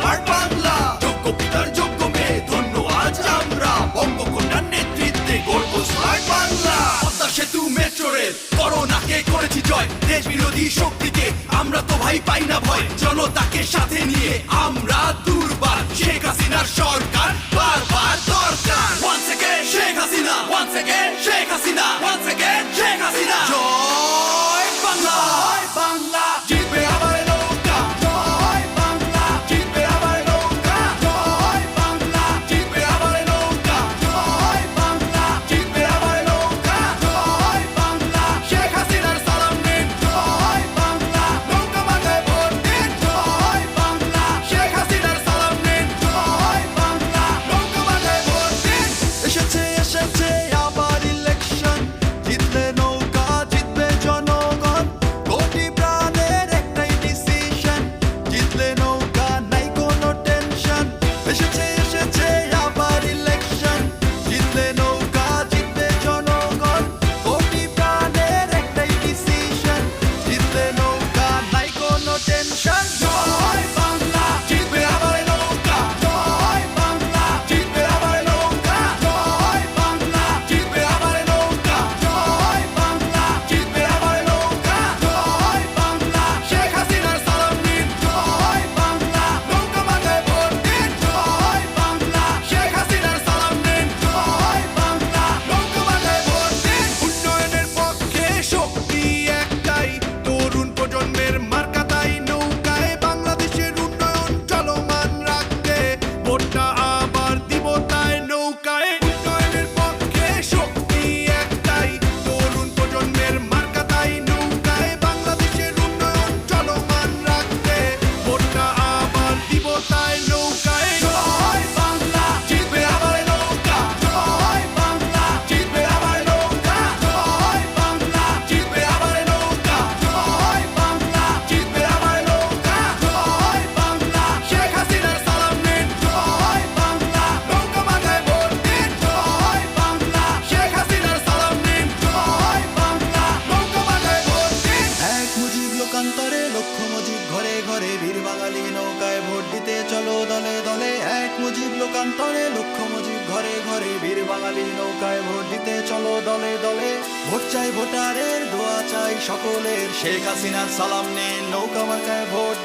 Smart Bangla, যোগ্য পিতার যোগ্য মেয়ে, ধন্য আজ আমরা। বঙ্গকন্যার নেতৃত্বে গড়ব স্মার্ট বাংলা। পদ্মা সেতু মেট্রো রেল, করোনাকে করেছি জয়। দেশ বিরোধী শক্তিকে আমরা তো ভাই পাই না ভয়। জনতাকে সাথে নিয়ে আমরা দুর্বার, শেখ হাসিনার সরকার বারবার দরকার। Once again Sheikh Hasina, once again Sheikh Hasina, once again Sheikh Hasina. জয় বাংলা, জয় বাংলা, জিতবে আবার নৌকা। জয় বাংলা, জিতবে আবার নৌকা। জয় বাংলা, জিতবে আবার নৌকা। জয় বাংলা, জিতবে আবার নৌকা। জয় বাংলা, শেখ হাসিনার সালাম নিন। জয় বাংলা, নৌকা মাথায় ভোট দিন। জয় বাংলা, শেখ হাসিনার সালাম নিন। জয় বাংলা, নৌকা মাথায় ভোট দিন। এসেছে এসেছে আবার ইলেকশন, জিতলে নৌকা, জিতবে জনগণ। কোটি প্রাণের একটাই ডিসিশন, জিতলে নৌকা, নাই কোনো টেনশন। এসেছে এসেছে আবার ইলেকশন, জিতলে নৌকা, জিতবে জনগণ। কোটি প্রাণের একটাই ডিসিশন, জিতলে নৌকা, নাই কোনো টেনশন। জয় বাংলা, জিতবে আবার নৌকা। জয় বাংলা, জিতবে আবার নৌকা। জয় বাংলা, জিতবে আবার নৌকা। জয় বাংলা, জিতবে আবার নৌকা। জয় বাংলা, শেখ হাসিনার সালাম নিন। জয় বাংলা, নৌকা মাথায় ভোট দিন। জয় বাংলা, শেখ হাসিনার সালাম নিন। জয় বাংলা, নৌকা মাথায় ভোট দিন। উন্নয়নের পক্ষে শক্তি একটাই, তরুণ প্রজন্মের মার্কা তাই নৌকায়। বাংলাদেশের উন্নয়ন চলমান রাখতে ভোটটা আবার দিব তাই নৌকায়। উন্নয়নের পক্ষে শক্তি একটাই, তরুণ প্রজন্মের মার্কা তাই নৌকায়। বাংলাদেশের উন্নয়ন চলমান রাখতে ভোটটা আবার দিব তাই নৌকায়। জয় বাংলা, জিতবে আবার নৌকা। জয় বাংলা, জিতবে আবার নৌকা। জয় বাংলা, জিতবে আবার নৌকা। জয় বাংলা, জিতবে আবার নৌকা। জয় বাংলা, শেখ হাসিনার সালাম নিন। জয় বাংলা, নৌকা মাথায় ভোট দিন। জয় বাংলা, শেখ হাসিনার সালাম নিন। জয় বাংলা, নৌকা মাথায় ভোট দিন। এক মুজিব লোকান্তরে, লক্ষ মুজিব ঘরে ঘরে, বীর বাঙালি নৌকায় ভোট দিতে চলো দলে দলে। এক মুজিব লোকান্তরে, লক্ষ মুজিব ঘরে ঘরে, বীর বাঙালি নৌকায় ভোট দিতে চলো দলে দলে। ভোট চাই ভোটারের, দোয়া চাই সকলের, শেখ হাসিনার সালাম নিন, নৌকা মার্কায় ভোট দিন।